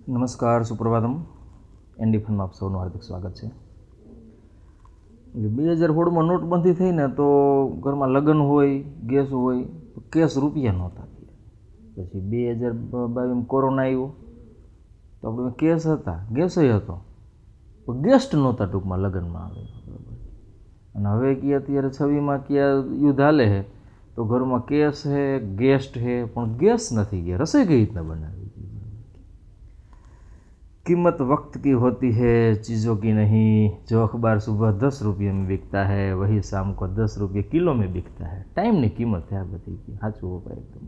નમસ્કાર, સુપ્રભાતમ. એનડી ફનમાં આપ સૌનું હાર્દિક સ્વાગત છે. 2016માં નોટબંધી થઈને તો ઘરમાં લગ્ન હોય, ગેસ હોય, કેસ રૂપિયા નહોતા. પછી 2022 કોરોના આવ્યો તો આપણે કેસ હતા, ગેસ હતો, ગેસ્ટ નહોતા ટૂંકમાં લગ્નમાં આવે. અને હવે કે અત્યારે 26માં કે યુદ્ધ હાલે છે તો ઘરમાં કેસ છે, ગેસ્ટ છે, પણ ગેસ નથી ગયા. રસોઈ કઈ રીતના બનાવી? कीमत वक्त की होती है, चीज़ों की नहीं. जो अखबार सुबह 10 रुपये में बिकता है वही शाम को 10 रुपये किलो में बिकता है. ટાઈમની કિંમત છે આ બધી. સાચું વપાય એકદમ.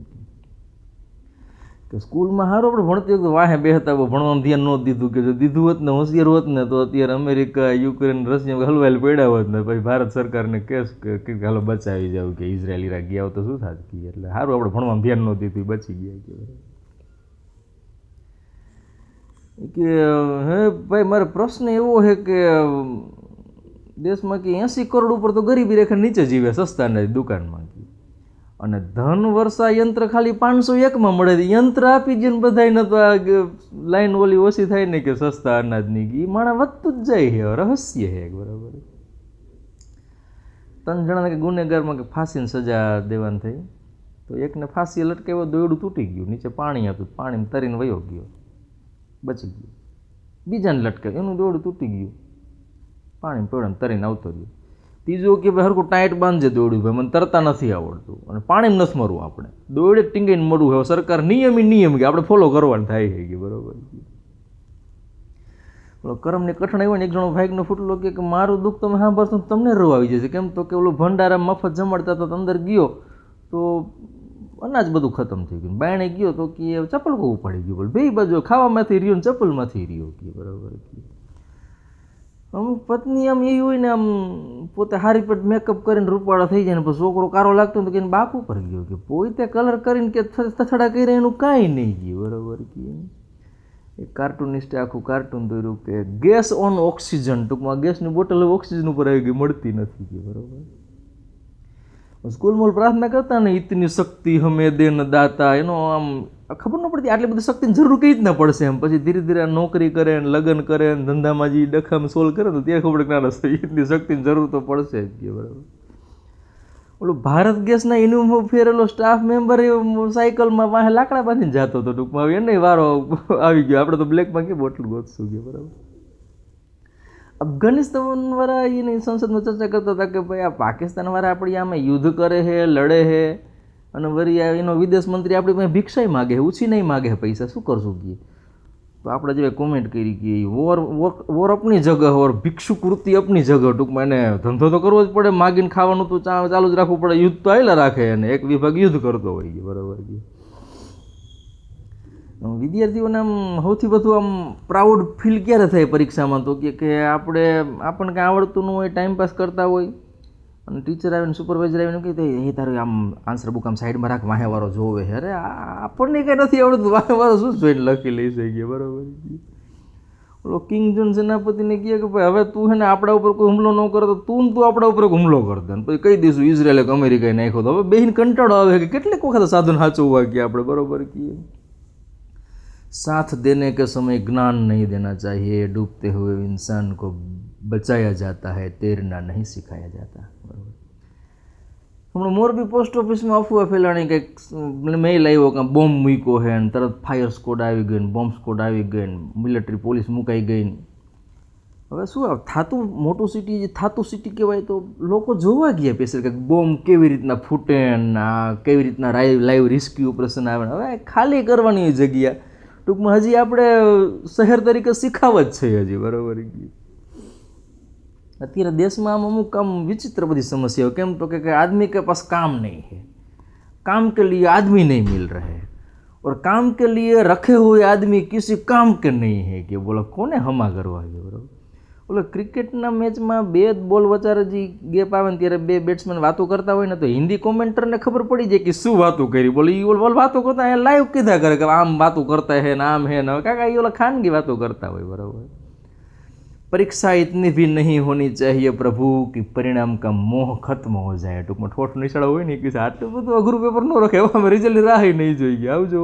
કે સ્કૂલમાં સારું આપણે ભણતી વખતે વાહે બેહતા ભણવામાં ધ્યાન નહોતું દીધું. કે જો દીધું હોત ને હોશિયાર હોત ને તો અત્યારે અમેરિકા, યુક્રેન, રશિયા હલવાયેલ પડ્યા હોત ને પછી ભારત સરકારને કેસ કે હાલો બચાવી જાવ કે ઇઝરાયલ ઈરાક ગયા હોત તો શું થાત. એટલે સારું આપણે ભણવામાં ધ્યાન નહોતું દીધું, બચી ગયા. કે હે ભાઈ, મારો પ્રશ્ન એવો છે કે દેશમાં કે 80 કરોડ ઉપર તો ગરીબી રેખા નીચે જીવે સસ્તા દુકાનમાં. અને ધન વર્ષા યંત્ર ખાલી 501માં મળે. યંત્ર આપી દે ને બધાને તો આ લાઈન ઓલી ઓછી થાય ને કે સસ્તા અનાજની. એ માણસ વધતું જ જાય છે. રહસ્ય છે બરાબર. 3 જણાને કે ગુનેગારમાં કે ફાંસીની સજા દેવાની થઈ તો એકને ફાંસી લટકાવ્યો, દોયડું તૂટી ગયું, નીચે પાણી હતું, પાણીમાં તરીને વયો ગયો, બચી ગયું. બીજાને લટકાવ્યું, એનું દોરડું તૂટી ગયું, પાણી પડે તરીને આવતો રહ્યો. ત્રીજો કે ભાઈ હરખું ટાઈટ બાંધજે દોરડું, ભાઈ મને તરતા નથી આવડતું અને પાણીમાં નથી મરવું, આપણે દોરડે ટીંગાઈને મરવું. હવે સરકાર નિયમ કે આપણે ફોલો કરવાનું થાય છે કે બરાબર. કરમની કઠણ આવ્યો ને એક જણો ભાઈકનો ફૂટલો કે મારું દુઃખ તમે સાંભળશો તમને રવ આવી જશે. કેમ તો કે ઓલું ભંડારા મફત જમાડતા તો અંદર ગયો તો અનાજ બધું ખતમ થઈ ગયું. બાયણે ગયો તો કે ચપ્પલ બહુ ઉપાડી ગયું. બોલ બે બાજુ ખાવામાંથી રહ્યો ને ચપ્પલમાંથી રહ્યો કે બરાબર. અમુક પત્ની આમ એવી હોય ને, આમ પોતે હારી પેટ મેકઅપ કરીને રૂપાળા થઈ જાય ને પછી છોકરો કારો લાગતો ને તો કે બાપ ઉપર ગયો કે પોતે કલર કરીને કે થથડા કરી એનું કાંઈ નહીં ગયું બરાબર. કે એક કાર્ટૂનિસ્ટે આખું કાર્ટૂન દોર્યું કે ગેસ ઓન ઓક્સિજન. ટૂંકમાં ગેસની બોટલ ઓક્સિજન ઉપર આવી ગઈ, મળતી નથી કે બરાબર. સ્કૂલમાં પ્રાર્થના કરતા ને ઇતની શક્તિ હમે દેન દાતા, એનો આમ ખબર ન પડતી આટલી બધી શક્તિની જરૂર કઈ રીતના પડશે. એમ પછી ધીરે ધીરે નોકરી કરે ને લગ્ન કરે ને ધંધામાં જે ડખામાં સોલ્વ કરે તો ત્યાં ખબર કે ના ઇતની શક્તિની જરૂર તો પડશે જ કે બરાબર. ઓલું ભારત ગેસના યુનિફોર્મ ફેરેલો સ્ટાફ મેમ્બર સાયકલમાં વાહે લાકડા બાંધીને જતો હતો. ટૂંકમાં એને વારો આવી ગયો, આપણે તો બ્લેકમાં કે બોટલ ગોતશું કે બરાબર. અફઘાનિસ્તાનવાળા એની સંસદમાં ચર્ચા કરતા હતા કે ભાઈ આ પાકિસ્તાનવાળા આપણી આમે યુદ્ધ કરે છે, લડે છે અને વળી એનો વિદેશ મંત્રી આપણી પાસે ભિક્ષાય માગે છે, ઉછી નહીં માગે છે પૈસા, શું કરશું કે. તો આપણે જેવી કોમેન્ટ કરી કે વોર અપની જગહ ઓર ભિક્ષુક વૃત્તિ અપની જગહ. ટૂંકમાં એને ધંધો તો કરવો જ પડે, માગીને ખાવાનું તો ચાલુ જ રાખવું પડે. યુદ્ધ તો આવેલા રાખે અને એક વિભાગ યુદ્ધ કરતો હોય કે બરાબર. વિદ્યાર્થીઓને આમ સૌથી વધુ આમ પ્રાઉડ ફીલ ક્યારે થાય પરીક્ષામાં તો કે આપણને કાંઈ આવડતું ન હોય, ટાઈમપાસ કરતા હોય અને ટીચર આવીને સુપરવાઇઝર આવીને કહે એ તારું આમ આન્સર બુક આમ સાઈડમાં રાખ, વાહેવાળો જોવે. અરે આપણને કંઈ નથી આવડતું, વાહેવાળો શું જોઈને લખી લઈ શકીએ બરાબર. ઓલો કિંગ જોન સેનાપતિને કહે કે ભાઈ હવે તું છે ને આપણા ઉપર કોઈ હુમલો ન કરે તો તું આપણા ઉપર હુમલો કર દે. પછી કહી દઈશું ઇઝરાયલે કે અમેરિકાએ નાખ્યો. તો હવે બેહીને કંટાળો આવે કે કેટલીક વખત સાધન સાચવવા કે આપણે બરાબર કહીએ. साथ देने के समय ज्ञान नहीं देना चाहिए, डूबते हुए इंसान को बचाया जाता है, तैरना नहीं सिखाया जाता. बराबर. હમણાં મોરબી પોસ્ટ ઓફિસમાં અફવા ફેલાણી કંઈક મેઇલ આવ્યો કે બોમ્બ મૂક્યો છે ને તરત ફાયર સ્કોડ આવી ગઈ ને બોમ્બ સ્કોડ આવી ગઈ ને મિલિટરી પોલીસ મુકાઈ ગઈ ને. હવે શું થાતું મોટું સિટી જે થાતું સિટી કહેવાય તો લોકો જોવા ગયા પેશન્ટ કે બોમ્બ કેવી રીતના ફૂટે ને કેવી રીતના લાઈવ રેસ્ક્યુ ઓપરેશન આવે. હવે ખાલી કરવાની જગ્યા ટૂંકમાં હજી આપણે શહેર તરીકે શીખાવ જ છે હજી બરાબર. અત્યારે દેશમાં આમ અમુક આમ વિચિત્ર બધી સમસ્યાઓ. કેમ તો કે આદમી કે પાસ કામ નહીં है, काम के लिए आदमी नहीं मिल रहे और काम के लिए रखे हुए आदमी किसी काम के नहीं है कि बोलो કોને હમા કરવા છે બરાબર. ઓલો ક્રિકેટના મેચમાં 2 બોલ વચારે જે ગેપ આવે ને ત્યારે 2 બેટ્સમેન વાતો કરતા હોય ને તો હિન્દી કોમેન્ટરને ખબર પડી જાય કે શું વાતો કરી. બોલે એ બોલ વાતો કરતા અહીંયા લાઈવ કીધા કરે કે આમ વાતો કરતા હે ને આમ હે ને કાકા એ ઓલા ખાનગી વાતો કરતા હોય બરાબર. परीक्षा इतनी भी नहीं होनी चाहिए प्रभु कि परिणाम का मोह खत्म हो जाए. ટૂંકમાં ઠોઠ નિશાળો હોય ને કે આટલું બધું અઘરું પેપર ન રખાય, એમાં રિઝલ્ટ રાહ નહીં જોઈએ. આવજો.